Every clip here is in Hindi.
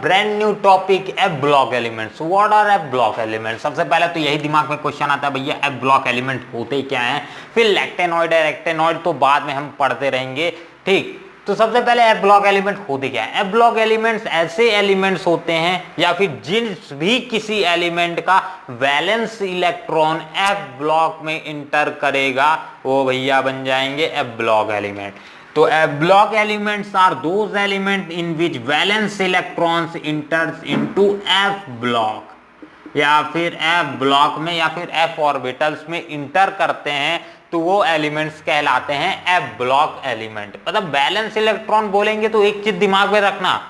Brand new topic F block elements. What R F block elements? सबसे पहले तो यही दिमाग में क्वेश्चन आता है भैया एफ ब्लॉक एलिमेंट होते क्या हैं, फिर लैक्टेनॉइड है, रेक्टेनॉइड तो बाद में हम पढ़ते रहेंगे, ठीक। तो सबसे पहले एफ ब्लॉक एलिमेंट होते क्या है? एफ ब्लॉक एलिमेंट्स ऐसे एलिमेंट्स होते हैं या फिर जिस भी किसी एलिमेंट का वैलेंस इलेक्ट्रॉन एफ ब्लॉक में इंटर करेगा वो भैया बन जाएंगे एफ ब्लॉक एलिमेंट। तो F block elements are those element in which valence electrons enters into F block, या फिर एफ ब्लॉक में या फिर एफ ऑर्बिटल्स में इंटर करते हैं तो वो एलिमेंट्स कहलाते हैं एफ ब्लॉक एलिमेंट। मतलब बैलेंस इलेक्ट्रॉन बोलेंगे तो एक चीज दिमाग में रखना,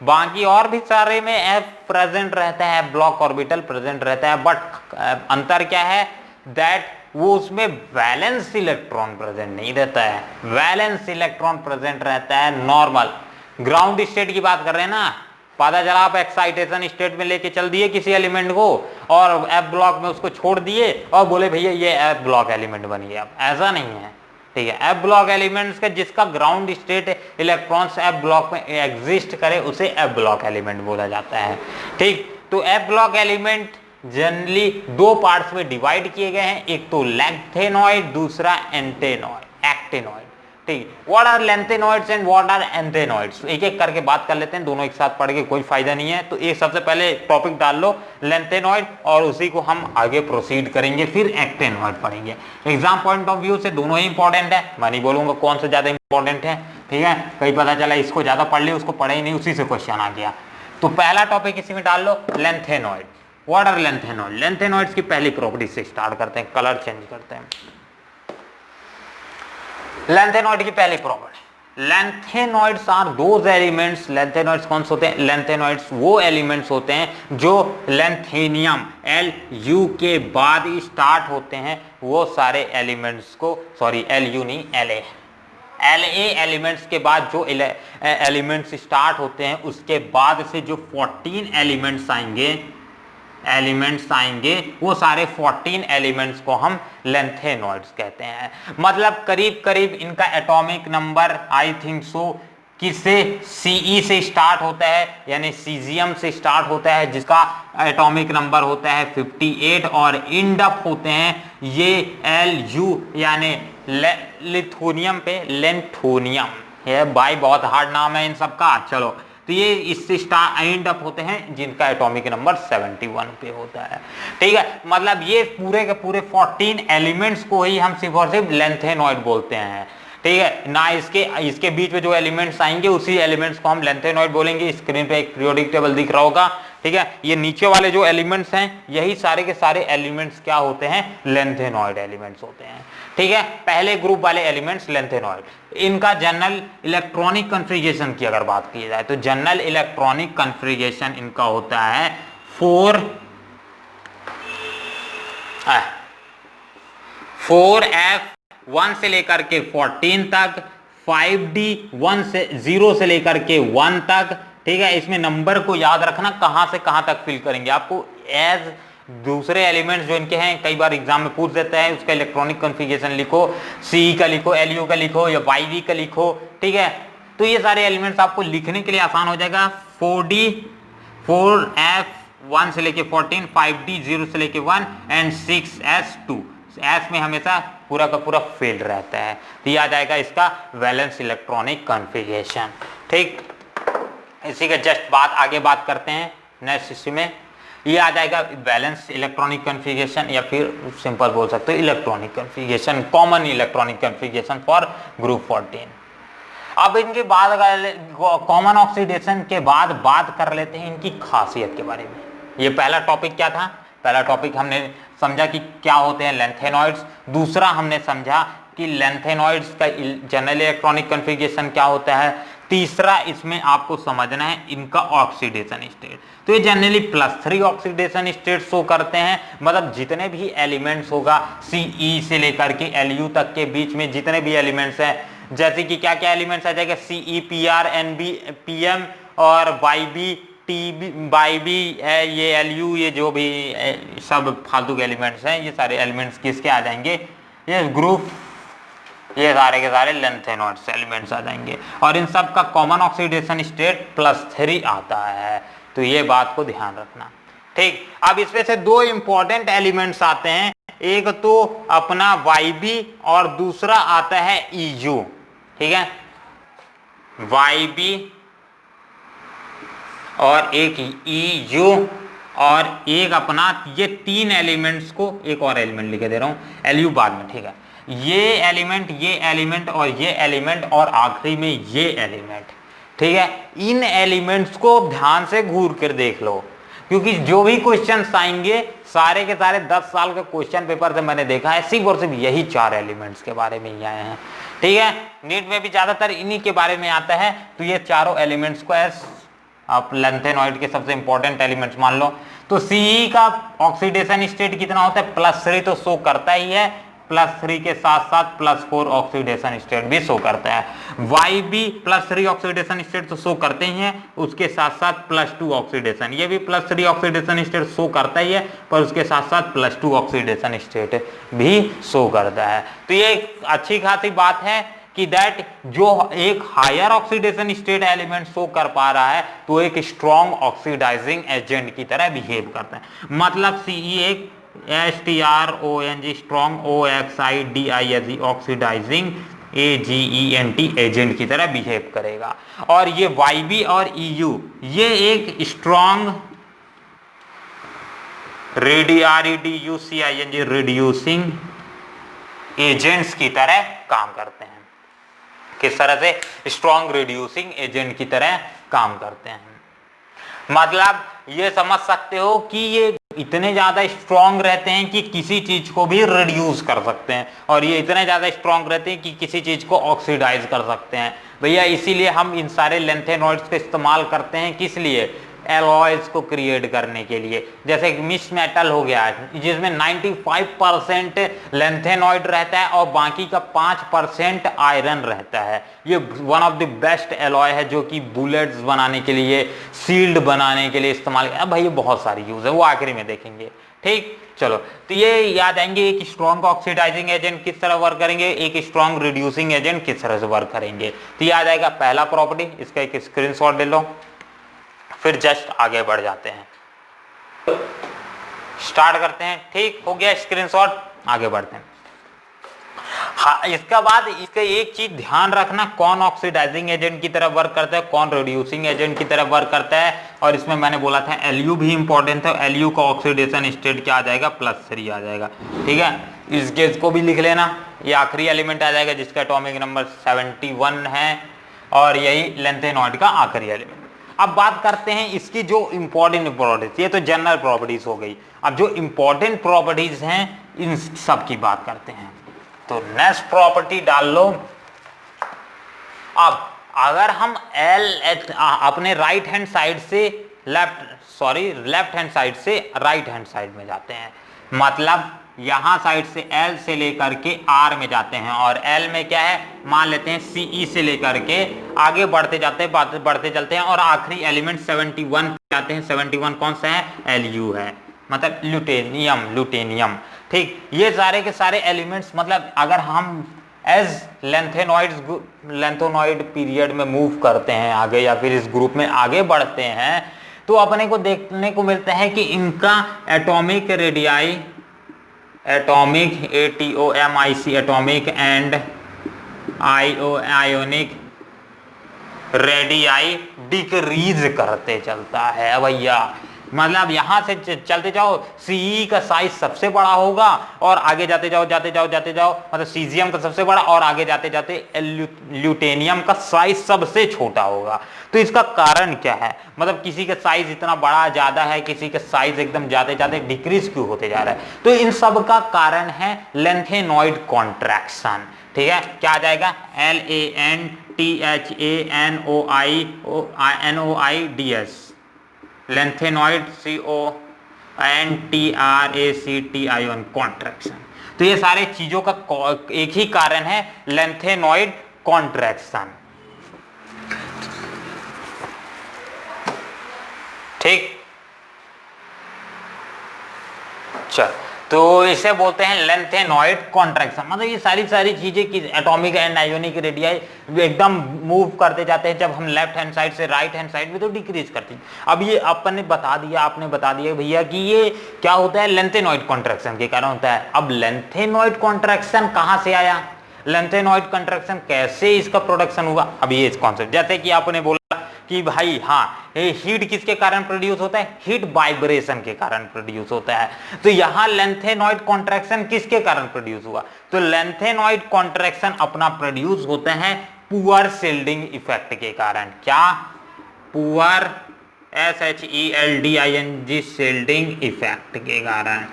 बाकी और भी सारे में एफ प्रेजेंट रहता है, एफ ब्लॉक ऑर्बिटल प्रेजेंट रहता है, बट अंतर क्या है दैट वो उसमें वैलेंस इलेक्ट्रॉन प्रेजेंट नहीं रहता है, वैलेंस इलेक्ट्रॉन प्रेजेंट रहता है नॉर्मल। ग्राउंड स्टेट की बात कर रहे हैं ना, पता चला आप एक्साइटेशन स्टेट में लेके चल दिए किसी एलिमेंट को और एफ ब्लॉक में उसको छोड़ दिए और बोले भैया ये एफ ब्लॉक एलिमेंट बन गया, ऐसा नहीं है, ठीक है। एफ ब्लॉक एलिमेंट्स का जिसका ground state electrons F block में एग्जिस्ट करे उसे एफ ब्लॉक एलिमेंट बोला जाता है, ठीक। तो एफ ब्लॉक एलिमेंट जनरली दो पार्ट्स में डिवाइड किए गए हैं, एक तो लैंथेनॉइड, दूसरा एंटेनॉइड एक्टेनॉइड, ठीक। What are lanthanoids and what are actinoids, एक एक करके बात कर लेते हैं, दोनों एक साथ पढ़ के कोई फायदा नहीं है। तो एक सबसे पहले टॉपिक डाल लो लैंथेनॉइड और उसी को हम आगे प्रोसीड करेंगे, फिर एक्टेनॉइड पढ़ेंगे। एग्जाम पॉइंट ऑफ व्यू से दोनों ही इंपॉर्टेंट है, मैं नहीं बोलूंगा कौन सा ज्यादा इंपॉर्टेंट है, ठीक है। कहीं पता चला इसको ज्यादा पढ़ लिया उसको पढ़े ही नहीं, उसी से क्वेश्चन आ गया। तो पहला टॉपिक इसी में डाल लो lanthanoid. What are lanthanoid? Lanthanoids की पहली प्रॉपर्टी से स्टार्ट करते हैं, कलर चेंज करते हैं। लैंथेनॉइड की पहली property, lanthanoids are those elements, lanthanoids कौन से होते हैं? लैंथेनॉइड्स वो एलिमेंट्स होते हैं जो लैंथेनियम Lu के बाद स्टार्ट होते हैं, वो सारे एलिमेंट्स को, सॉरी Lu नहीं La एलिमेंट्स के बाद जो एलिमेंट्स स्टार्ट होते हैं उसके बाद से जो 14 एलिमेंट्स आएंगे वो सारे 14 एलिमेंट्स को हम लैंथेनॉइड्स कहते हैं। मतलब करीब करीब इनका एटॉमिक नंबर आई थिंक सो किससे Ce से स्टार्ट होता है, यानी सीजियम से स्टार्ट होता है जिसका एटॉमिक नंबर होता है 58 और इंड अप होते हैं ये Lu यानी लिथुनियम पे लैंथोनियम, ये भाई बहुत हार्ड नाम है इन सबका, चलो। तो ये इससे एंड अप होते हैं जिनका एटॉमिक नंबर 71 पे होता है, ठीक है। मतलब ये पूरे के पूरे 14 एलिमेंट्स को ही हम सिर्फ और सिर्फ लैंथेनॉइड बोलते हैं, ठीक है ना। इसके बीच में जो एलिमेंट्स आएंगे उसी एलिमेंट्स को हम लैंथेनॉइड बोलेंगे। स्क्रीन पे एक पीरियोडिक टेबल दिख रहा होगा, ठीक है। ये नीचे वाले जो एलिमेंट्स हैं यही सारे के सारे एलिमेंट्स क्या होते हैं? लैंथेनॉइड एलिमेंट्स होते हैं, ठीक है। पहले ग्रुप वाले एलिमेंट्स लैंथेनॉइड। इनका जनरल इलेक्ट्रॉनिक कन्फिगरेशन की अगर बात की जाए तो जनरल इलेक्ट्रॉनिक कन्फिगरेशन इनका होता है 4f1 से लेकर के 14 तक, 5d 0 से लेकर के 1 तक, ठीक है। इसमें नंबर को याद रखना कहां से कहां तक फिल करेंगे आपको, एज दूसरे एलिमेंट्स जो इनके हैं कई बार एग्जाम में पूछ देता है उसका इलेक्ट्रॉनिक कॉन्फ़िगरेशन लिखो, Ce का लिखो, Lu का लिखो या Yv का लिखो, ठीक है। तो ये सारे एलिमेंट्स आपको लिखने के लिए आसान हो जाएगा। 4d 4f1 से लेके 14, 5d 0 से लेके 1 एंड 6s2, एस में हमेशा पूरा का पूरा फील्ड रहता है, तो ये आ जाएगा इसका वैलेंस इलेक्ट्रॉनिक कॉन्फ़िगरेशन, ठीक। इसी का जस्ट आगे बात करते हैं नेक्स्ट इश्यू में, ये आ जाएगा बैलेंस इलेक्ट्रॉनिक कॉन्फ़िगरेशन या फिर सिंपल बोल सकते हो electronic configuration, common electronic configuration for group 14। अब इनके बाद कॉमन ऑक्सीडेशन के बाद बात कर लेते हैं इनकी खासियत के बारे में। ये पहला टॉपिक क्या था? पहला टॉपिक हमने समझा कि क्या होते हैं लैंथेनॉइड्स, दूसरा हमने समझा कि लैंथेनॉइड्स का जनरल इलेक्ट्रॉनिक कॉन्फ़िगरेशन क्या होता है, तीसरा इसमें आपको समझना है इनका ऑक्सीडेशन स्टेट। तो ये जनरली +3 ऑक्सीडेशन स्टेट शो करते हैं, मतलब जितने भी एलिमेंट्स होगा Ce से लेकर के Lu तक के बीच में जितने भी एलिमेंट्स हैं, जैसे कि क्या क्या एलिमेंट्स आ जाएगा Ce Pr Nb Pm और Yb Yb है, ये Lu, ये जो भी सब फालतू के एलिमेंट्स हैं, ये सारे एलिमेंट्स किसके आ जाएंगे? ये ग्रुप ये सारे के सारे लेंथेनॉइड्स एलिमेंट्स आ जाएंगे और इन सब का कॉमन ऑक्सीडेशन स्टेट +3 आता है। तो ये बात को ध्यान रखना। ठीक, अब इसमें से दो इंपॉर्टेंट एलिमेंट्स आते हैं, एक तो अपना YB और दूसरा आता है EU। ठीक है, YB और एक EU और एक अपना, ये तीन एलिमेंट्स को, एक और एलिमेंट लिखे दे रहा हूं, LU बाद में। ठीक है, ये एलिमेंट और ये एलिमेंट और आखिरी में ये एलिमेंट। ठीक है, इन एलिमेंट्स को ध्यान से घूर कर देख लो, क्योंकि जो भी क्वेश्चंस आएंगे सारे के सारे 10 साल के क्वेश्चन पेपर से मैंने देखा है सिर्फ और सिर्फ यही 4 एलिमेंट्स के बारे में ही आए हैं। ठीक है, नीट में भी ज्यादातर इन्हीं के बारे में आता है। तो ये चारों एलिमेंट्स को एज आप लेंथेनॉइड के सबसे इंपॉर्टेंट एलिमेंट्स मान लो। तो CE का ऑक्सीडेशन स्टेट कितना होता है, +3 तो शो करता ही है, +3 के साथ साथ +4 ऑक्सीडेशन स्टेट भी शो करता है। YB +3 ऑक्सीडेशन स्टेट तो शो करते ही हैं, उसके साथ साथ +2 ऑक्सीडेशन, ये भी +3 ऑक्सीडेशन स्टेट शो करता ही है, पर उसके साथ साथ +2 ऑक्सीडेशन स्टेट भी शो करता है। तो ये एक अच्छी खासी बात है कि दैट जो एक higher oxidation state element show कर पा रहा है तो एक स्ट्रॉन्ग ऑक्सीडाइजिंग एजेंट की तरह बिहेव करता है। मतलब CE एक STRONG strong OXIDISE oxidising AGENT agent की तरह बिहेव करेगा। और ये YB और EU ये एक स्ट्रॉन्ग REDUCING रिड्यूसिंग एजेंट्स की तरह काम करते हैं। किस तरह से, स्ट्रॉन्ग रिड्यूसिंग एजेंट की तरह काम करते हैं। मतलब ये समझ सकते हो कि ये इतने ज्यादा स्ट्रॉन्ग रहते हैं कि किसी चीज को भी रिड्यूस कर सकते हैं, और ये इतने ज्यादा स्ट्रॉन्ग रहते हैं कि किसी चीज को ऑक्सीडाइज कर सकते हैं। भैया इसीलिए हम इन सारे लेंथेनॉइड्स का इस्तेमाल करते हैं, किस लिए, एलॉयज को क्रिएट करने के लिए। जैसे मिक्स मेटल हो गया जिसमें 95% लेंथेनॉइड रहता है और बाकी का 5% आयरन रहता है। ये one of the best alloy है जो कि बुलेट्स बनाने के लिए, शील्ड बनाने के लिए इस्तेमाल। अब भाई ये बहुत सारी यूज है, वो आखिरी में देखेंगे। ठीक, चलो तो ये याद आएंगे, एक स्ट्रॉन्ग ऑक्सीडाइजिंग एजेंट किस तरह वर्क करेंगे, एक स्ट्रॉन्ग रिड्यूसिंग एजेंट किस तरह से वर्क करेंगे। तो याद आएगा पहला प्रॉपर्टी, इसका एक स्क्रीनशॉट ले लो, फिर जस्ट आगे बढ़ जाते हैं, स्टार्ट करते हैं। ठीक हो गया स्क्रीनशॉट, आगे बढ़ते हैं। हाँ, इसका बाद इसका एक चीज ध्यान रखना, कौन ऑक्सीडाइजिंग एजेंट की तरह वर्क करता है, कौन रिड्यूसिंग एजेंट की तरह वर्क करता है। और इसमें मैंने बोला था LU भी इंपॉर्टेंट है। LU का ऑक्सीडेशन स्टेट क्या आ जाएगा, +3 आ जाएगा। ठीक है, इसको भी लिख लेना। ये आखिरी एलिमेंट आ जाएगा जिसका एटॉमिक नंबर 71 है, और यही लेंथेनॉइड का आखिरी एलिमेंट। अब बात करते हैं इसकी जो इंपॉर्टेंट प्रॉपर्टीज, ये तो जनरल प्रॉपर्टीज हो गई। अब जो इंपॉर्टेंट प्रॉपर्टीज हैं इन सब की बात करते हैं। तो नेक्स्ट प्रॉपर्टी डाल लो। अब अगर हम अपने राइट हैंड साइड से लेफ्ट हैंड साइड से राइट हैंड साइड में जाते हैं, मतलब यहां साइड से L से लेकर के R में जाते हैं, और L में क्या है मान लेते हैं CE से लेकर के आगे बढ़ते जाते हैं, बढ़ते चलते हैं, और आखिरी एलिमेंट 71 पे आते हैं। 71 कौन सा है, LU है, मतलब ल्यूटेनियम। ठीक, ये सारे के सारे एलिमेंट्स, मतलब अगर हम एज लेंथेनॉइड पीरियड में मूव करते हैं आगे, या फिर इस ग्रुप में आगे बढ़ते हैं, तो अपने को देखने को मिलता है कि इनका atomic radii, atomic ATOMIC atomic and ionic radii decrease करते चलता है भैया। मतलब यहां से चलते जाओ, CE का साइज सबसे बड़ा होगा, और आगे जाते जाओ मतलब सीजियम का सबसे बड़ा, और आगे जाते जाते ल्यूटेनियम का साइज सबसे छोटा होगा। तो इसका कारण क्या है, मतलब किसी का साइज इतना बड़ा ज्यादा है, किसी का साइज एकदम जाते जाते डिक्रीज क्यों होते जा रहा है। तो इन सब का कारण है लेंथेनॉइड कॉन्ट्रैक्शन। ठीक है, क्या आ जाएगा, LANTHANOIDS लेंथेनॉइड CONTRACT कॉन्ट्रैक्शन। तो ये सारे चीजों का एक ही कारण है, लेंथेनॉइड कॉन्ट्रैक्शन। ठीक, चल तो इसे बोलते हैं लेंथेनॉइड कॉन्ट्रैक्शन। मतलब ये सारी चीजें की एटॉमिक एंड आयोनिक रेडियाई एकदम मूव करते जाते हैं जब हम लेफ्ट हैंड साइड से राइट हैंड साइड में, तो डिक्रीज करती है। अब ये आपने बता दिया भैया कि ये क्या होता है, लेंथेनॉइड कॉन्ट्रैक्शन के कारण होता है। अब लेंथेनॉइड कॉन्ट्रैक्शन कहां से आया, लेंथेनॉइड कॉन्ट्रैक्शन कैसे इसका प्रोडक्शन हुआ। अब ये कॉन्सेप्ट, जैसे कि आपने बोला कि भाई हाँ, हीट किसके कारण प्रोड्यूस होता है, हीट वाइब्रेशन के कारण प्रोड्यूस होता है। तो यहां लेंथेनॉइड कॉन्ट्रैक्शन किसके कारण प्रोड्यूस हुआ, तो लेंथेनॉइड कॉन्ट्रैक्शन अपना प्रोड्यूस होता है पुअर शिल्डिंग इफेक्ट के कारण। क्या, पुअर SHELDING शिल्डिंग इफेक्ट के कारण।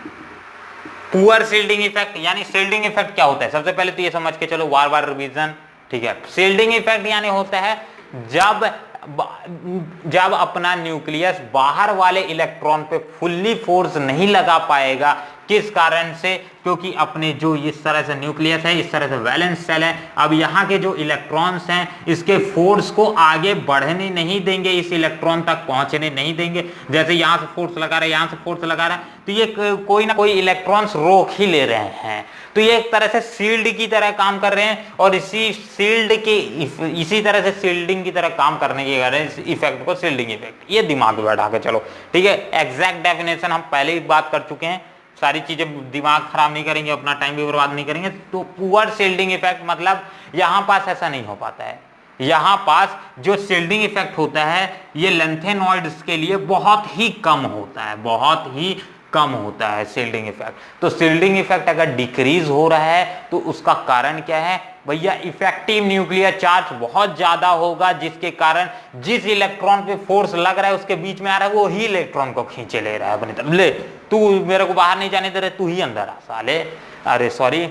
पुअर शिल्डिंग इफेक्ट यानी शिल्डिंग इफेक्ट क्या होता है, सबसे पहले तो ये समझ के चलो, बार रिवीजन, ठीक है। शिल्डिंग इफेक्ट यानी होता है जब अपना न्यूक्लियस बाहर वाले इलेक्ट्रॉन पे फुल्ली फोर्स नहीं लगा पाएगा। किस कारण से, क्योंकि अपने जो इस तरह से न्यूक्लियस है, इस तरह से वैलेंस शेल है, अब यहाँ के जो इलेक्ट्रॉन्स हैं इसके फोर्स को आगे बढ़ने नहीं देंगे, इस इलेक्ट्रॉन तक पहुंचने नहीं देंगे। जैसे यहाँ से फोर्स लगा रहा है, यहाँ से फोर्स लगा रहा है, तो ये कोई ना कोई इलेक्ट्रॉन्स रोक ही ले रहे हैं। तो ये एक तरह से शील्ड की तरह काम कर रहे हैं, और इसी तरह से शील्डिंग की तरह काम करने के कारण इस इफेक्ट को शील्डिंग इफेक्ट, ये दिमाग में बैठा के चलो, ठीक है। एग्जैक्ट डेफिनेशन हम पहले ही बात कर चुके हैं, सारी चीजें दिमाग खराब नहीं करेंगे, अपना टाइम भी बर्बाद नहीं करेंगे। तो पुअर शील्डिंग इफेक्ट मतलब यहां पास ऐसा नहीं हो पाता है। यहां पास जो शील्डिंग इफेक्ट होता है ये लेंथेनॉइड्स के लिए बहुत ही कम होता है, बहुत ही कम होता है शील्डिंग इफेक्ट। तो शील्डिंग इफेक्ट अगर डिक्रीज हो रहा है तो उसका कारण क्या है भैया, इफेक्टिव न्यूक्लियर चार्ज बहुत ज्यादा होगा, जिसके कारण जिस इलेक्ट्रॉन पे फोर्स लग रहा है उसके बीच में आ रहा है, वो ही इलेक्ट्रॉन को खींचे ले रहा है अपनी तरफ। ले तू मेरे को बाहर नहीं जाने दे रहे, तू ही अंदर आ साले, अरे सॉरी।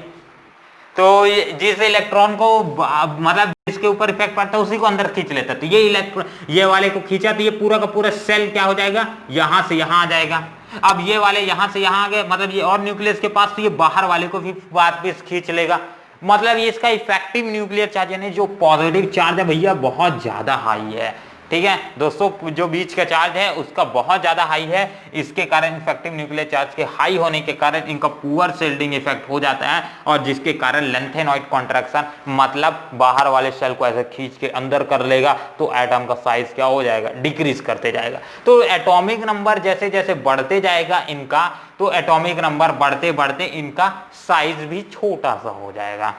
तो जिस इलेक्ट्रॉन को मतलब जिसके ऊपर इफेक्ट पड़ता है उसी को अंदर खींच लेता है। तो ये इलेक्ट्रॉन ये वाले को खींचा तो ये पूरा का पूरा सेल क्या हो जाएगा, यहां से यहां आ जाएगा। अब ये वाले यहां से यहां आ गए, मतलब ये और न्यूक्लियस के पास, तो ये बाहर वाले को भी वापस खींच लेगा। मतलब ये इसका इफेक्टिव न्यूक्लियर चार्ज यानी जो पॉजिटिव चार्ज है भैया बहुत ज्यादा हाई है, ठीक है दोस्तों। जो बीच का चार्ज है उसका बहुत ज्यादा हाई है, इसके कारण इफेक्टिव न्यूक्लियर चार्ज के हाई होने के कारण इनका पुअर शील्डिंग इफेक्ट हो जाता है, और जिसके कारण लेंथेनॉइड कॉन्ट्रैक्शन मतलब बाहर वाले सेल को ऐसे खींच के अंदर कर लेगा, तो एटम का साइज क्या हो जाएगा, डिक्रीज करते जाएगा। तो एटॉमिक नंबर जैसे जैसे बढ़ते जाएगा इनका, तो एटॉमिक नंबर बढ़ते बढ़ते इनका साइज भी छोटा सा हो जाएगा,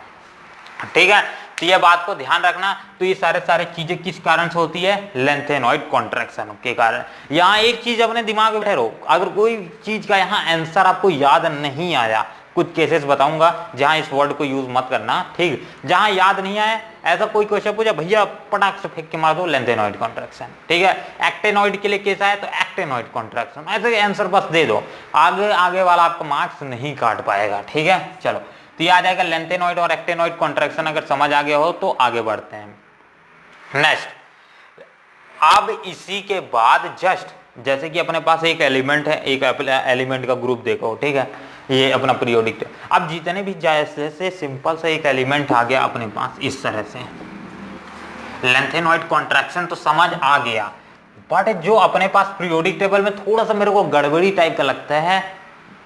ठीक है। तो ये बात को ध्यान रखना। तो ये सारे चीजें किस कारण से होती है, लेंथेनॉइड कॉन्ट्रैक्शन के कारण। यहाँ एक चीज अपने दिमाग में ठहरो, अगर कोई चीज का यहाँ आंसर आपको याद नहीं आया, कुछ केसेस बताऊंगा जहां इस वर्ड को यूज मत करना, ठीक। जहां याद नहीं आया ऐसा कोई क्वेश्चन पूछा भैया पटाख से फेंक के मार दो लेंथेनॉइड कॉन्ट्रैक्शन, ठीक है। एक्टेनॉइड के लिए केस आया तो एक्टेनॉइड कॉन्ट्रैक्शन, ऐसे आंसर बस दे दो, आगे वाला आपका मार्क्स नहीं काट पाएगा, ठीक है। चलो तो ये आ जाएगा लेंथेनॉइड और एक्टेनॉइड कॉन्ट्रैक्शन। अगर समझ आ गया हो तो आगे बढ़ते हैं नेक्स्ट। अब इसी के बाद जस्ट जैसे कि अपने पास एक एलिमेंट है, एक एलिमेंट का ग्रुप देखो, ठीक है, ये अपना पीरियोडिक। अब जितने भी जैसे सिंपल सा एक एलिमेंट आ गया अपने पास इस तरह से, लेंथेनॉइड कॉन्ट्रैक्शन तो समझ आ गया, बट जो अपने पास पीरियोडिक टेबल में थोड़ा सा मेरे को गड़बड़ी टाइप का लगता है,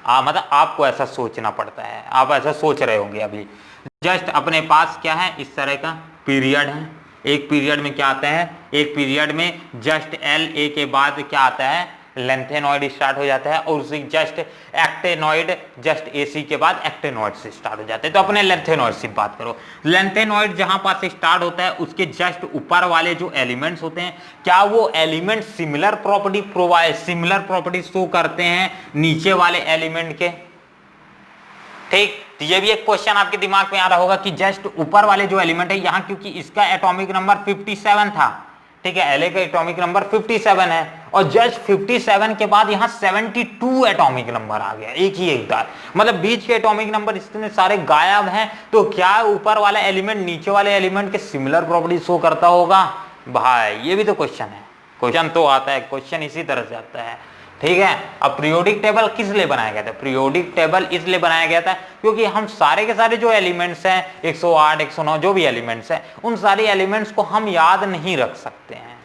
मतलब आपको ऐसा सोचना पड़ता है, आप ऐसा सोच रहे होंगे अभी। जस्ट अपने पास क्या है, इस तरह का पीरियड है, एक पीरियड में क्या आता है, एक पीरियड में जस्ट LA के बाद क्या आता है, लेंथेनॉइड स्टार्ट हो जाता है, और उसी जस्ट एक्टेनॉइड जस्ट AC के बाद एक्टेनॉइड से स्टार्ट हो जाते हैं। तो अपने लेंथेनॉइड से बात करो, लेंथेनॉइड जहां पास स्टार्ट होता है उसके जस्ट ऊपर वाले जो एलिमेंट्स होते हैं, क्या वो एलिमेंट सिमिलर प्रॉपर्टी शो करते हैं नीचे वाले एलिमेंट के, ठीक। तो ये भी एक क्वेश्चन आपके दिमाग में आ रहा होगा कि जस्ट ऊपर वाले जो एलिमेंट है यहाँ, क्योंकि इसका एटॉमिक नंबर 57 था, ठीक है, LA का एटॉमिक नंबर 57 है, और जस्ट 57 के बाद यहाँ 72 एटॉमिक नंबर आ गया एक ही एक बार, मतलब बीच के एटॉमिक नंबर इतने सारे गायब हैं। तो क्या ऊपर वाला एलिमेंट नीचे वाले एलिमेंट के सिमिलर प्रॉपर्टी शो करता होगा भाई, ये भी तो क्वेश्चन है, क्वेश्चन तो आता है, क्वेश्चन इसी तरह से आता है, ठीक है। अब पीरियोडिक टेबल किस लिए बनाया गया था, पीरियोडिक टेबल इसलिए बनाया गया था क्योंकि हम सारे के सारे जो एलिमेंट्स हैं 108 109 जो भी एलिमेंट्स हैं, उन सारे एलिमेंट्स को हम याद नहीं रख सकते हैं,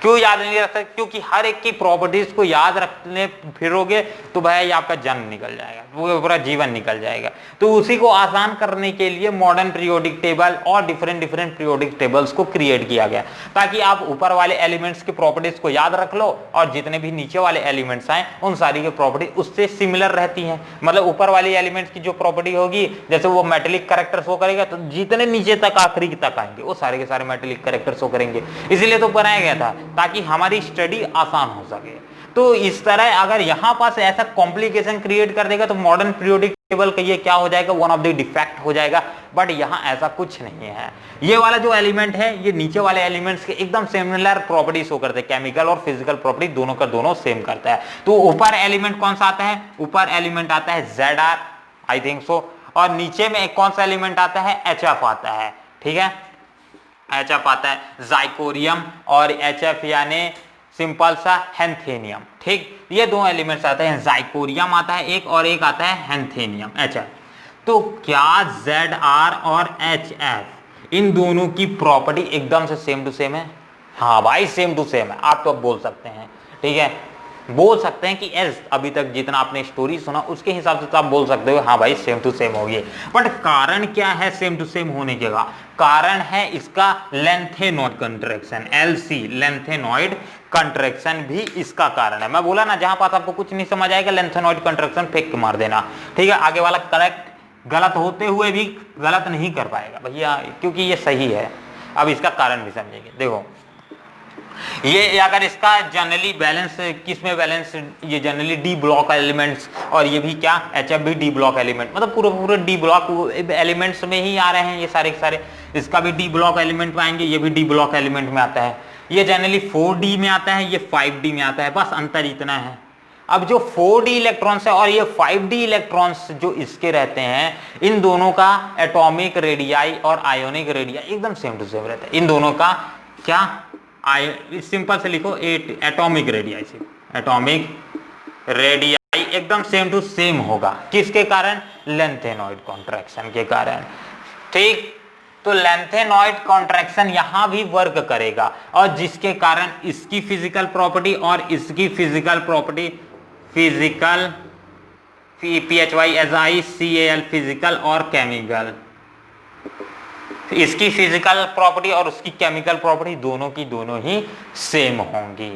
क्यों याद नहीं रख सकते? क्योंकि हर एक की प्रॉपर्टीज को याद रखने फिरोगे तो भाई आपका जन्म निकल जाएगा, वो पूरा जीवन निकल जाएगा। तो उसी को आसान करने के लिए मॉडर्न पीरियोडिक टेबल और डिफरेंट पीरियोडिक टेबल्स को क्रिएट किया गया, ताकि आप ऊपर वाले एलिमेंट्स की प्रॉपर्टीज को याद रख लो और जितने भी नीचे वाले एलिमेंट्स आए उन सारी की प्रॉपर्टी उससे सिमिलर रहती है। मतलब ऊपर वाले एलिमेंट्स की जो प्रॉपर्टी होगी, जैसे वो मेटेलिक कैरेक्टर शो करेगा, तो जितने नीचे तक आखिरी तक आएंगे वो सारे के सारे मेटेलिक कैरेक्टर शो करेंगे। इसीलिए तो बनाया गया था ताकि हमारी स्टडी आसान हो सके। तो इस तरह अगर यहां पास ऐसा कॉम्प्लिकेशन क्रिएट कर देगा तो मॉडर्न पीरियोडिक टेबल का ये क्या हो जाएगा, वन ऑफ द डिफेक्ट हो जाएगा। बट यहां ऐसा कुछ नहीं है। ये वाला जो एलिमेंट है ये नीचे वाले एलिमेंट्स के एकदम सिमिलर प्रॉपर्टी शो करते हैं, केमिकल और फिजिकल प्रॉपर्टी दोनों का दोनों सेम करता है। तो ऊपर एलिमेंट कौन सा आता है? ऊपर एलिमेंट आता है Zr, आई थिंक सो, और नीचे में एक कौन सा एलिमेंट आता है? HF आता है। ठीक है, HF आता है, जाइकोरियम और HF यानी सिंपल सा हैंथेनियम। ठीक, ये दो एलिमेंट्स आते हैं, जाइकोरियम आता है एक और एक आता है हैंथेनियम HF। तो क्या Zr और HF इन दोनों की प्रॉपर्टी एकदम से सेम टू सेम है? हाँ भाई सेम टू सेम है। आप तो अब बोल सकते हैं, ठीक है, बोल सकते हैं कि एस अभी तक जितना आपने स्टोरी सुना उसके हिसाब से तो आप बोल सकते हो हाँ भाई सेम टू सेम होगी। बट कारण क्या है सेम टू सेम होने के? कारण है इसका lanthanoid contraction, LC lanthanoid contraction भी इसका कारण है। मैं बोला ना, जहां पास आपको कुछ नहीं समझ आएगा लेंथेनॉइड कंट्रैक्शन फेंक के मार देना। ठीक है, आगे वाला करेक्ट गलत होते हुए भी गलत नहीं कर पाएगा भैया, क्योंकि ये सही है। अब इसका कारण भी समझेंगे। देखो ये अगर इसका जनरली बैलेंस किस में बैलेंस, ये जनरली डी ब्लॉक एलिमेंट्स, और ये भी क्या HF भी डी ब्लॉक एलिमेंट, मतलब पूरे डी ब्लॉक एलिमेंट्स में ही आ रहे हैं ये सारे के सारे। इसका भी डी ब्लॉक एलिमेंट में आएंगे, ये भी डी ब्लॉक एलिमेंट में आता है। ये जनरली 4D में आता है, ये 5D में आता है, बस अंतर इतना है। अब जो 4D इलेक्ट्रॉन्स है और ये 5D इलेक्ट्रॉन्स जो इसके रहते हैं, इन दोनों का एटॉमिक रेडियाई और आयोनिक रेडियाई एकदम सेम टू सेम रहता है। इन दोनों का क्या, सिंपल से लिखो एटॉमिक रेडियाई, एटॉमिक रेडियाई एकदम सेम टू सेम होगा। किसके कारण? लेंथेनॉइड कॉन्ट्रैक्शन के कारण। ठीक, तो लेंथेनॉइड कॉन्ट्रैक्शन यहां भी वर्क करेगा, और जिसके कारण इसकी फिजिकल प्रॉपर्टी और इसकी physical property, physical PHYSICAL physical और केमिकल, इसकी फिजिकल प्रॉपर्टी और उसकी केमिकल प्रॉपर्टी दोनों की दोनों ही सेम होंगी।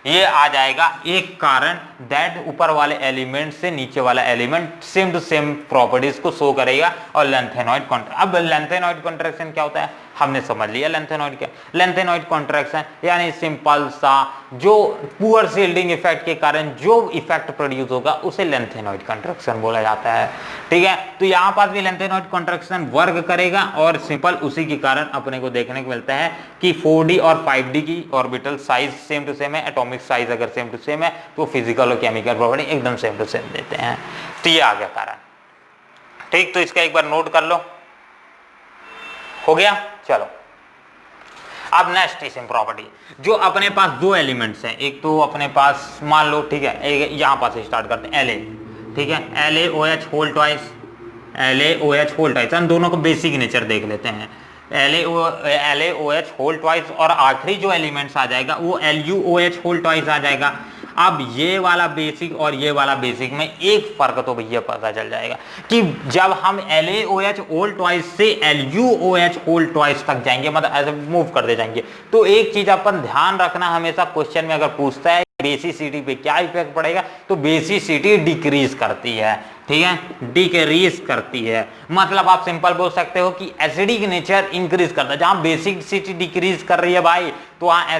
ये आ जाएगा एक कारण, दैट ऊपर वाले एलिमेंट से नीचे वाला element same to same properties को शो करेगा। और लेंथेनॉइड कॉन्ट्रैक्शन, अब लेंथेनॉइड कॉन्ट्रैक्शन क्या होता है हमने समझ लिया। लेंथेनॉइड क्या, लेंथेनॉइड कॉन्ट्रैक्शन यानी सिंपल सा जो पुअर शील्डिंग इफेक्ट के कारण जो इफेक्ट प्रोड्यूस होगा उसे लेंथेनॉइड कॉन्ट्रैक्शन बोला जाता है। ठीक है, तो यहां पास भी लेंथेनॉइड कॉन्ट्रैक्शन वर्क करेगा, और सिंपल उसी के कारण अपने को देखने को मिलता है कि 4D और 5D की orbital size same to same है, एटॉमिक साइज अगर सेम टू सेम है तो फिजिकल और केमिकल प्रॉपर्टी एकदम सेम टू सेम देते हैं। तो ये आ गया कारण। ठीक, तो इसका एक बार नोट कर लो, हो गया। चलो अब नेक्स्ट सेम प्रॉपर्टी, जो अपने पास दो एलिमेंट्स हैं, एक तो अपने पास मान लो, ठीक है, यहां पास स्टार्ट करते हैं La, ठीक है, LaOH whole twice, LaOH whole twice, हम दोनों को बेसिक नेचर देख लेते हैं। LaOH होल ट्वाइस, और आखिरी जो एलिमेंट्स आ जाएगा वो LuOH होल ट्वाइस आ जाएगा। अब ये वाला बेसिक और ये वाला बेसिक में एक फर्क तो भैया पता चल जाएगा कि जब हम LaOH होल ट्वाइस से LuOH होल ट्वाइस तक जाएंगे, मतलब ऐसे मूव करते जाएंगे, तो एक चीज अपन ध्यान रखना, हमेशा क्वेश्चन में अगर पूछता है बेसिसिटी पे क्या इफेक्ट पड़ेगा, तो बेसिसिटी डिक्रीज करती है। ठीक है, डिक्रीज करती है, मतलब आप सिंपल बोल सकते हो कि एसिडिक नेचर इंक्रीज करता है। जहां बेसिसिटी डिक्रीज कर रही है भाई, तो वहां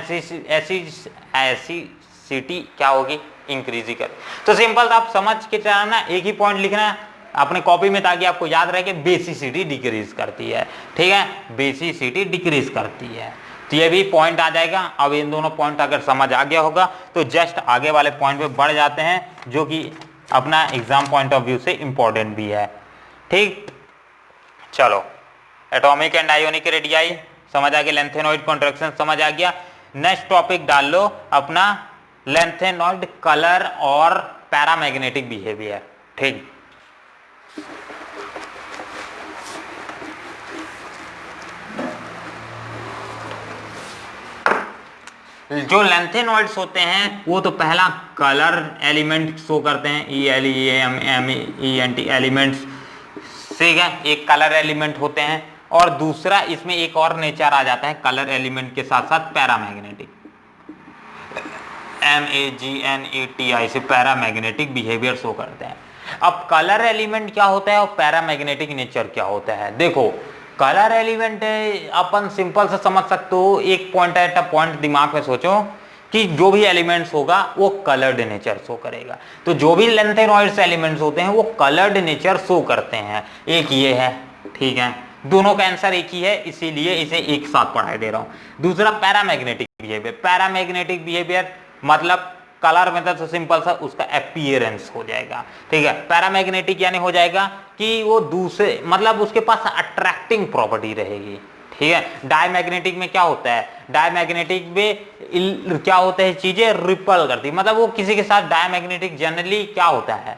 एसिडिटी क्या होगी, इंक्रीज ही कर। तो सिंपल आप समझ के चलना, एक ही पॉइंट लिखना है अपने कॉपी में ताकि आपको याद रहे कि बेसिसिटी डिक्रीज करती है। ठीक है, बेसिसिटी डिक्रीज करती है, तो ये भी पॉइंट आ जाएगा। अब इन दोनों पॉइंट अगर समझ आ गया होगा तो जस्ट आगे वाले पॉइंट पे बढ़ जाते हैं, जो कि अपना एग्जाम पॉइंट ऑफ व्यू से इंपॉर्टेंट भी है। ठीक, चलो एटॉमिक एंड आयोनिक रेडियाई समझ आ गया, लेंथेनॉइड कॉन्ट्रैक्शन समझ आ गया। नेक्स्ट टॉपिक डाल लो अपना लेंथेनॉइड कलर और पैरामैग्नेटिक बिहेवियर। ठीक, जो लेंथेनॉइड्स होते हैं वो तो पहला कलर एलिमेंट शो करते हैं, ELEMENT एलिमेंट्स, ठीक है, एक कलर एलिमेंट होते हैं। और दूसरा इसमें एक और नेचर आ जाता है कलर एलिमेंट के साथ साथ पैरामैग्नेटिक, MAGNETI से पैरामैग्नेटिक बिहेवियर शो करते हैं। अब कलर एलिमेंट क्या होता है और पैरामैग्नेटिक नेचर क्या होता है? देखो कलर एलिमेंट अपन सिंपल से समझ सकते हो, एक पॉइंट एट अ पॉइंट दिमाग में सोचो कि जो भी एलिमेंट्स होगा वो कलर्ड नेचर शो करेगा। तो जो भी लेंथेनॉइड्स एलिमेंट्स होते हैं वो कलर्ड नेचर शो करते हैं। एक ये है, ठीक है, दोनों का आंसर एक ही है, इसीलिए इसे एक साथ पढ़ाई दे रहा हूं। दूसरा पैरामैग्नेटिक बिहेवियर, पैरामैग्नेटिक बिहेवियर मतलब कलर मेथड से सिंपल सा उसका अपीयरेंस हो जाएगा, ठीक है। पैरामैग्नेटिक यानी हो जाएगा कि वो दूसरे मतलब उसके पास अट्रैक्टिंग प्रॉपर्टी रहेगी, ठीक है। डायमैग्नेटिक में क्या होता है? डायमैग्नेटिक में क्या होता है, चीजें रिपल करती, मतलब वो किसी के साथ डायमैग्नेटिक जनरली क्या होता है,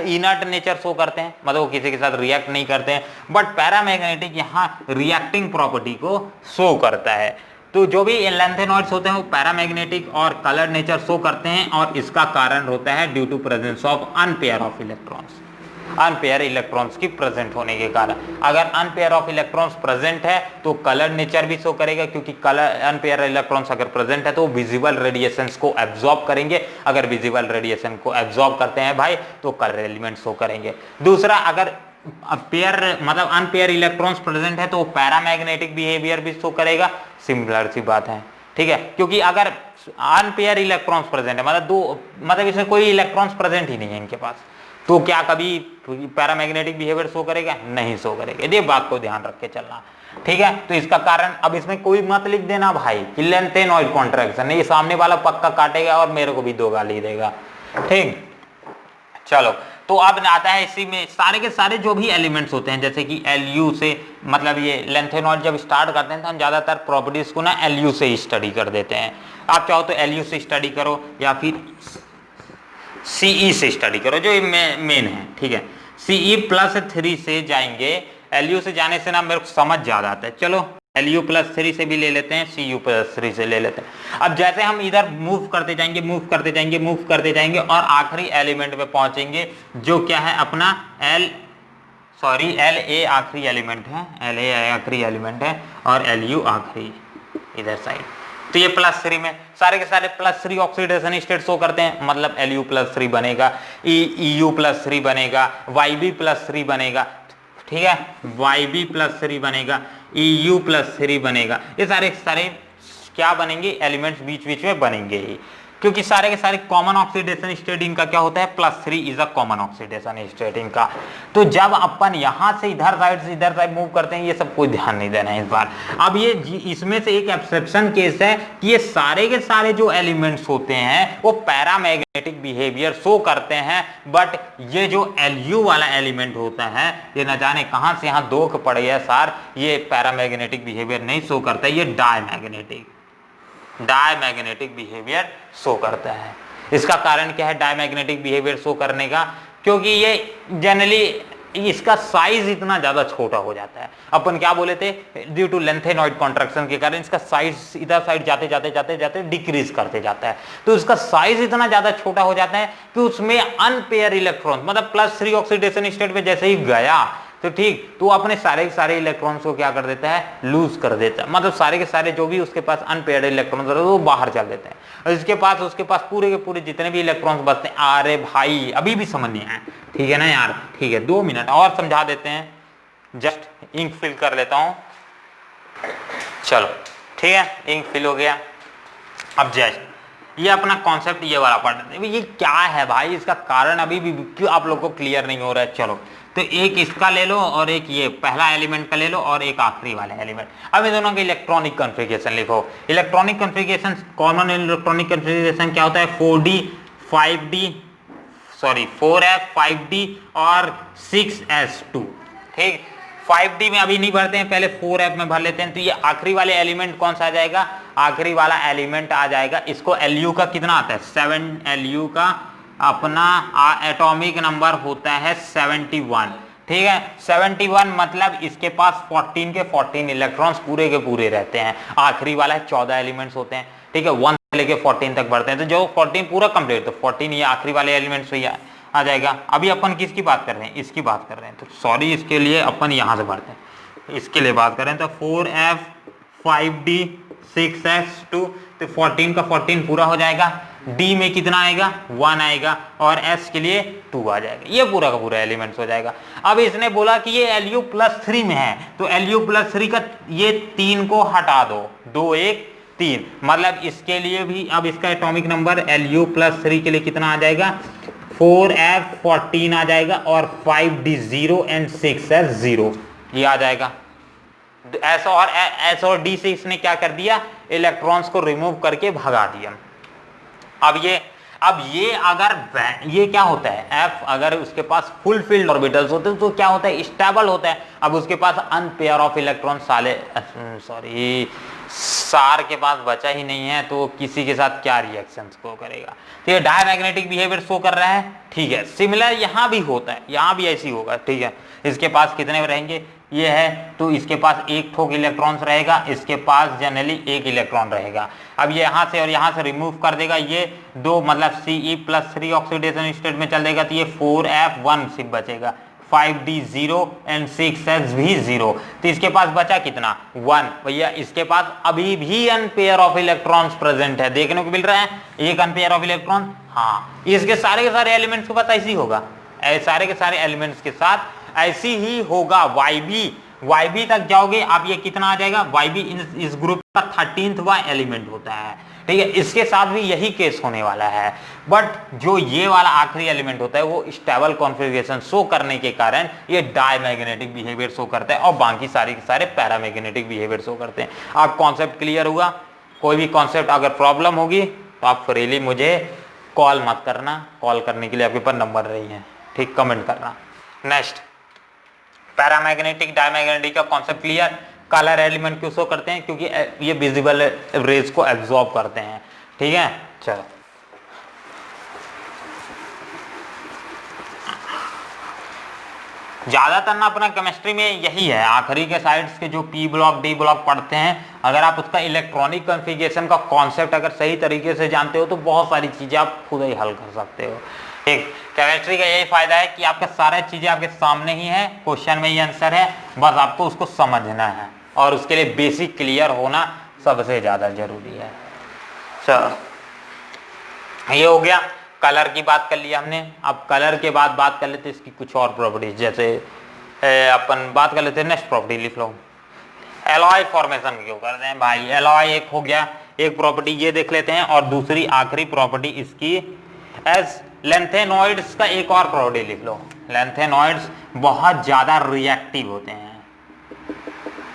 इनर्ट नेचर शो करते हैं, मतलब वो किसी के साथ रिएक्ट नहीं करते हैं। बट पैरामैग्नेटिक यहाँ रिएक्टिंग प्रॉपर्टी को शो करता है। तो जो भी लेंथेनॉइड्स होते हैं वो पैरामैग्नेटिक और कलर नेचर शो करते हैं, और इसका कारण होता है due to presence of unpair of electrons, unpair electrons की प्रेजेंट होने के कारण। अगर अनपेयर ऑफ इलेक्ट्रॉन्स प्रेजेंट है तो कलर नेचर भी शो करेगा, क्योंकि कलर अनपेयर इलेक्ट्रॉन्स अगर प्रेजेंट है तो विजिबल रेडिएशंस को एब्जॉर्ब करेंगे। अगर विजिबल रेडिएशन को एब्जॉर्ब करते हैं भाई तो कलर एलिमेंट शो करेंगे। दूसरा, अगर पेयर मतलब अनपेयर इलेक्ट्रॉन्स प्रेजेंट है तो पैरामैग्नेटिक बिहेवियर भी शो करेगा, सिमिलर सी बात है, ठीक है। क्योंकि अगर अनपेयर इलेक्ट्रॉन्स प्रेजेंट है मतलब इसमें कोई इलेक्ट्रॉन्स प्रेजेंट ही नहीं है इनके पास, तो क्या कभी पैरामैग्नेटिक बिहेवियर शो करेगा? नहीं शो करेगा। ये बात को ध्यान रख के चलना, ठीक है। तो इसका कारण अब इसमें कोई मत लिख देना भाई कि लेंथेनॉइड कॉन्ट्रैक्शन, ये सामने वाला पक्का काटेगा और मेरे को भी 2 गाली देगा, ठीक। चलो, तो अब आता है इसी में सारे के सारे जो भी एलिमेंट्स होते हैं, जैसे कि Lu से, मतलब ये लेंथेनॉइड जब स्टार्ट करते हैं तो हम ज्यादातर प्रॉपर्टीज को ना Lu से ही स्टडी कर देते हैं। आप चाहो तो Lu से स्टडी करो या फिर Ce से स्टडी करो, जो मेन है, ठीक है। Ce+3 से जाएंगे, Lu से जाने से ना मेरे को समझ ज्यादा आता है। चलो Lu+3 से भी ले लेते हैं, Cu+3 से ले लेते हैं। अब जैसे हम इधर मूव करते जाएंगे और आखिरी एलिमेंट पे पहुंचेंगे, जो क्या है अपना La आखिरी एलिमेंट है, La आखिरी एलिमेंट है और Lu आखिरी इधर साइड। तो ये +3 में सारे के सारे +3 ऑक्सीडेशन स्टेट शो करते हैं, मतलब Lu+3 बनेगा, Eu+3 बनेगा, Yb+3 बनेगा, ठीक है, Yb+3 बनेगा, Eu+3 बनेगा। ये सारे क्या बनेंगे? एलिमेंट्स बीच बीच में बनेंगे ही, क्योंकि सारे के सारे कॉमन ऑक्सीडेशन स्टेट इनका क्या होता है? +3 is a common oxidation state इनका। तो जब अपन यहां से इधर साइड मूव करते हैं, ये सब कोई ध्यान नहीं देना है इस बार। अब ये इसमें से एक एक्सेप्शन केस है कि ये सारे के सारे जो एलिमेंट्स होते हैं वो पैरामैग्नेटिक बिहेवियर शो करते हैं, बट ये जो Lu वाला एलिमेंट होता है ये न जाने कहां से यहां दोख पड़ गया सर, ये पैरामैग्नेटिक बिहेवियर नहीं शो करता, ये डायमैग्नेटिक बिहेवियर शो करता है। इसका कारण क्या है डायमैग्नेटिक बिहेवियर शो करने का? क्योंकि ये जनरली इसका साइज इतना ज्यादा छोटा हो जाता है। अपन क्या बोले थे? ड्यू टू लेंथेनॉइड कॉन्ट्रैक्शन के कारण इसका साइज इधर साइड जाते डिक्रीज करते जाता है। तो इसका साइज इतना ज्यादा छोटा हो जाता है कि उसमें अनपेयर इलेक्ट्रॉन, मतलब +3 ऑक्सीडेशन स्टेट में जैसे ही गया तो ठीक, तो अपने सारे के सारे इलेक्ट्रॉन्स को क्या कर देता है? लूज कर देता है, मतलब सारे के सारे जो भी उसके पास अनपेयर्ड इलेक्ट्रॉन्स होते हैं वो बाहर चल देते हैं, और उसके पास पूरे के पूरे जितने भी इलेक्ट्रॉन्स बचते हैं। अरे भाई अभी भी समझ नहीं आया, ठीक है ना यार? ठीक है, 2 मिनट और समझा देते हैं, जस्ट इंक फिल कर लेता हूं। चलो ठीक है, इंक फिल हो गया। अब जस्ट ये अपना कॉन्सेप्ट ये वाला पढ़, ये क्या है भाई, इसका कारण अभी भी क्यों आप लोग को क्लियर नहीं हो रहा है? चलो तो एक इसका ले लो और एक ये पहला एलिमेंट का ले लो और एक आखिरी वाला एलिमेंट। अब इन दोनों के इलेक्ट्रॉनिक कॉन्फ़िगरेशन लिखो। Electronic configuration, common electronic configuration क्या होता है? 4f 5d और 6s2, ठीक। 5d में अभी नहीं भरते हैं, पहले 4f में भर लेते हैं। तो ये आखिरी वाले एलिमेंट कौन सा आ जाएगा? आखिरी वाला एलिमेंट आ जाएगा, इसको Lu का कितना आता है? 7 Lu का अपना एटॉमिक नंबर होता है 71, ठीक है। 71 मतलब इसके पास 14 के 14 इलेक्ट्रॉन्स पूरे के पूरे रहते हैं। आखिरी वाला 14 एलिमेंट्स होते हैं, ठीक है, 1 से लेके 14 तक बढ़ते हैं, तो जो 14 पूरा कंप्लीट, तो 14 ये आखिरी वाले एलिमेंट से आ जाएगा। अभी अपन किसकी बात कर रहे हैं, इसकी बात कर रहे हैं, तो सॉरी इसके लिए अपन यहाँ से बढ़ते हैं, इसके लिए बात करें तो 4f 5d 6s 2, तो 14 का 14 पूरा हो जाएगा, d में कितना आएगा 1 आएगा, और s के लिए 2 आ जाएगा, ये पूरा का पूरा एलिमेंट्स हो जाएगा। अब इसने बोला कि ये Lu+3 में है, तो Lu+3 का ये 3 को हटा दो, 2 1 3, मतलब इसके लिए भी अब इसका एटॉमिक नंबर Lu+3 के लिए कितना आ जाएगा 4f 14 आ जाएगा, और 5d 0 एंड 6s 0 ये आ जाएगा। S और D से इसने क्या कर दिया, इलेक्ट्रॉन्स को रिमूव करके भगा दिया। अब ये अगर ये क्या होता है, F अगर उसके पास फुल फील्ड ऑर्बिटल्स होते हैं तो क्या होता है, स्टेबल होता है। अब उसके पास अनपेयर ऑफ इलेक्ट्रॉन सार के पास बचा ही नहीं है, तो किसी के साथ क्या रिएक्शंस को करेगा, तो ये डायमैग्नेटिक बिहेवियर शो कर रहा है, ठीक है। सिमिलर यहाँ भी होता है, यहाँ भी ऐसी होगा, ठीक है। इसके पास कितने रहेंगे, ये है, तो इसके पास एक ठोक इलेक्ट्रॉन्स रहेगा, इसके पास जनरली एक इलेक्ट्रॉन रहेगा। अब ये यहाँ से और यहाँ से रिमूव कर देगा, ये 2 मतलब Ce+3 ऑक्सीडेशन स्टेट में चल देगा, तो ये 4f1 सिर्फ बचेगा, 5d 0 एंड 6s भी 0, तो इसके पास बचा कितना 1। भैया इसके पास अभी भी अनपेयर ऑफ इलेक्ट्रॉन्स प्रेजेंट है, देखने को मिल रहा है एक अनपेयर ऑफ इलेक्ट्रॉन। हाँ, इसके सारे के सारे एलिमेंट्स के पास ऐसे ही होगा, सारे के सारे एलिमेंट्स के साथ ऐसी ही होगा। YB तक जाओगे आप, ये कितना आ जाएगा, YB इस ग्रुप का 13वां एलिमेंट होता है, ठीक है। इसके साथ भी यही केस होने वाला है, बट जो ये वाला आखिरी एलिमेंट होता है वो स्टेबल कॉन्फ़िगरेशन शो करने के कारण ये डायमैग्नेटिक बिहेवियर शो करता है, और बाकी सारे के सारे पैरामैग्नेटिक बिहेवियर शो करते हैं। आप कॉन्सेप्ट क्लियर हुआ? कोई भी कॉन्सेप्ट अगर प्रॉब्लम होगी तो आप फ्रीली मुझे कॉल मत करना, कॉल करने के लिए आपके पास नंबर नहीं है, ठीक, कमेंट करना। नेक्स्ट, पैरामैग्नेटिक डायमैग्नेटिक का कॉन्सेप्ट क्लियर। कलर एलिमेंट क्यों शो करते हैं, क्योंकि ये विजिबल रेज को एब्जॉर्ब करते हैं, ठीक है। चलो ज्यादातर ना अपना केमिस्ट्री में यही है, आखिरी के साइड्स के जो P ब्लॉक D ब्लॉक पढ़ते हैं, अगर आप उसका इलेक्ट्रॉनिक कॉन्फ़िगरेशन का कॉन्सेप्ट अगर सही तरीके से जानते हो तो बहुत सारी चीजें आप खुद ही हल कर सकते हो, ठीक। केमिस्ट्री का यही फायदा है कि आपके सारे चीजें आपके सामने ही है, क्वेश्चन में ही आंसर है, बस आपको उसको समझना है, और उसके लिए बेसिक क्लियर होना सबसे ज्यादा जरूरी है। चलो ये हो गया, कलर की बात कर लिया हमने। अब कलर के बाद बात कर लेते इसकी कुछ और प्रॉपर्टीज, जैसे अपन बात कर लेते हैं नेक्स्ट प्रॉपर्टी, लिख लो एलॉय फॉर्मेशन क्यों करते हैं भाई। एलॉय एक हो गया, एक प्रॉपर्टी ये देख लेते हैं, और दूसरी आखिरी प्रॉपर्टी इसकी एज लेंथेनॉइड्स का एक और प्रॉपर्टी लिख लो। लेंथेनॉइड्स बहुत ज्यादा रिएक्टिव होते हैं,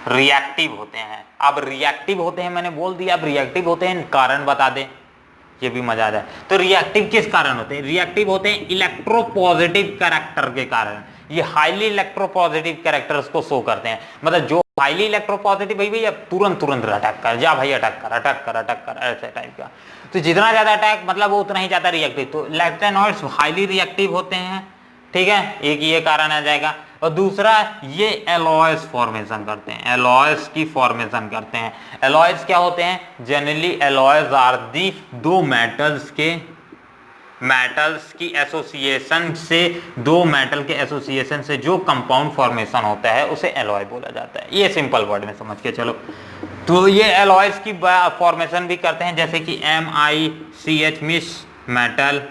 रिएक्टिव होते हैं। अब रिएक्टिव होते हैं मैंने बोल दिया, अब रिएक्टिव होते हैं कारण बता दें, ये भी मजा आ जाए। तो रिएक्टिव किस कारण होते हैं, रिएक्टिव होते हैं इलेक्ट्रोपॉजिटिव कैरेक्टर के कारण। ये हाईली इलेक्ट्रोपॉजिटिव कैरेक्टर्स को शो करते हैं, मतलब जो हाईली इलेक्ट्रोपॉजिटिव भाई तुरंत अटैक कर जा भाई, अटैक कर ऐसे टाइप का। तो जितना ज्यादा अटैक मतलब वो उतना ही ज्यादा रिएक्टिव। तो लेंथेनॉइड्स हाईली रिएक्टिव होते हैं, ठीक है, एक ये कारण आ जाएगा। और दूसरा ये एलॉयस फॉर्मेशन करते हैं, एलॉयस की फॉर्मेशन करते हैं। एलॉयस क्या होते हैं, जनरली एलॉयस आर दी दो मेटल्स की एसोसिएशन से, दो मेटल के एसोसिएशन से जो कंपाउंड फॉर्मेशन होता है उसे एलॉय बोला जाता है। ये सिंपल वर्ड में समझ के चलो। तो ये एलॉयस की फॉर्मेशन भी करते हैं, जैसे कि MiCH misch metal,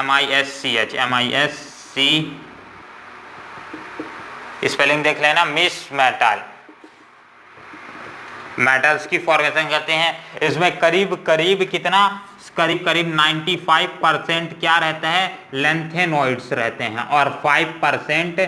MiSCH MiSC spelling देख लेना, मिस मेटल, मेटल्स की फॉर्मेशन करते हैं। इसमें करीब कितना, करीब 95% क्या रहता है, लेंथेनॉइड्स रहते हैं, और 5%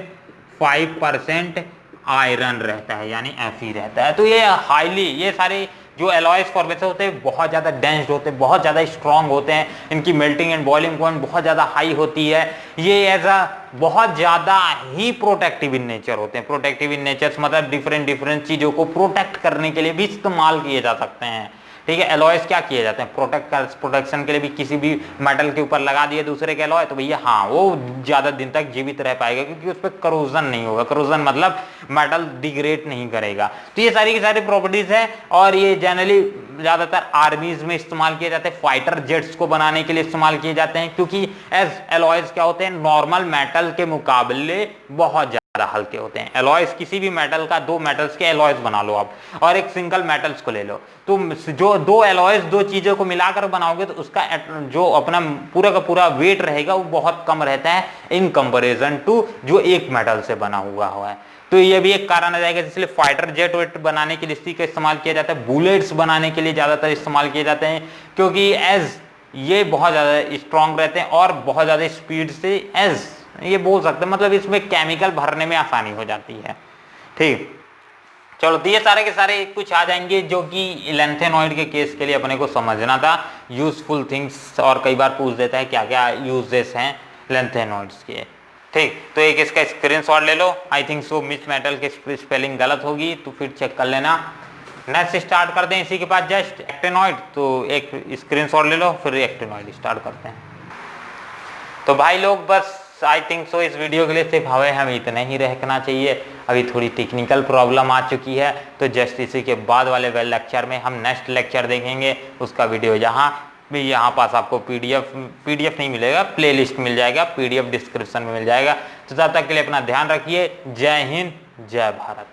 आयरन रहता है, यानी Fe रहता है। तो ये हाईली, ये सारे जो एलॉयस फॉर्मेशन होते हैं बहुत ज़्यादा डेंस्ड होते हैं, बहुत ज़्यादा स्ट्रॉन्ग होते हैं, इनकी मेल्टिंग एंड बॉइलिंग पॉइंट बहुत ज़्यादा हाई होती है। ये एज अ बहुत ज़्यादा ही प्रोटेक्टिव इन नेचर होते हैं। प्रोटेक्टिव इन नेचर मतलब डिफरेंट चीज़ों को प्रोटेक्ट करने के लिए भी इस्तेमाल किए जा सकते हैं, ठीक है। एलॉयज क्या किए जाते हैं, प्रोटेक्शन के लिए भी किसी भी मेटल के ऊपर लगा दिए दूसरे के एलॉय, तो भैया हाँ वो ज्यादा दिन तक जीवित रह पाएगा, क्योंकि उस पर करोजन नहीं होगा। करोजन मतलब मेटल डिग्रेड नहीं करेगा। तो ये सारी की सारी प्रॉपर्टीज है, और ये जनरली ज्यादातर आर्मीज में इस्तेमाल किए जाते हैं, फाइटर जेट्स को बनाने के लिए इस्तेमाल किए जाते हैं, क्योंकि एज एलॉयज क्या होते हैं, नॉर्मल मेटल के मुकाबले बहुत ज्यादा हल्के होते हैं। एलॉयज किसी भी मेटल का, दो मेटल्स के एलॉयज बना लो आप, और एक सिंगल मेटल्स को ले लो, तो जो दो एलॉयज दो चीजों को मिलाकर बनाओगे तो उसका जो अपना पूरा का पूरा वेट रहेगा वो बहुत कम रहता है इन कंपैरिजन टू जो एक मेटल से बना हुआ है। तो ये भी एक कारण आ जाएगा, इसलिए फाइटर जेट वेट बनाने के लिए इसी का इस्तेमाल किया जाता है। बुलेट्स बनाने के लिए ज्यादातर इस्तेमाल किए जाते हैं, क्योंकि एज ये बहुत ज्यादा स्ट्रांग रहते हैं और बहुत ज्यादा स्पीड से एज ये बोल सकते हैं, मतलब इसमें केमिकल भरने में आसानी हो जाती है। ठीक, चलो तो ये सारे के सारे कुछ आ जाएंगे जो कि लेंथेनॉइड के केस के लिए अपने को समझना था, यूजफुल थिंग्स, और कई बार पूछ देता है क्या क्या यूजेस हैं लेंथेनॉइड्स के। ठीक, तो एक इसका स्क्रीनशॉट ले लो। I think so misch metal की स्पेलिंग गलत होगी तो फिर चेक कर लेना। नेक्स्ट स्टार्ट करते हैं इसी के बाद जस्ट एक्टेनॉइड, तो एक स्क्रीनशॉट ले लो फिर एक्टेनॉइड स्टार्ट करते हैं। तो भाई लोग बस आई थिंक सो इस वीडियो के लिए सिर्फ हमें इतना ही रखना चाहिए। अभी थोड़ी टेक्निकल प्रॉब्लम आ चुकी है, तो जस्ट इसी के बाद वाले वेल लेक्चर में हम नेक्स्ट लेक्चर देखेंगे, उसका वीडियो यहाँ पास आपको पीडीएफ नहीं मिलेगा, प्लेलिस्ट मिल जाएगा, पीडीएफ डिस्क्रिप्शन में मिल जाएगा। तो तब तक के लिए अपना ध्यान रखिए। जय हिंद, जय भारत।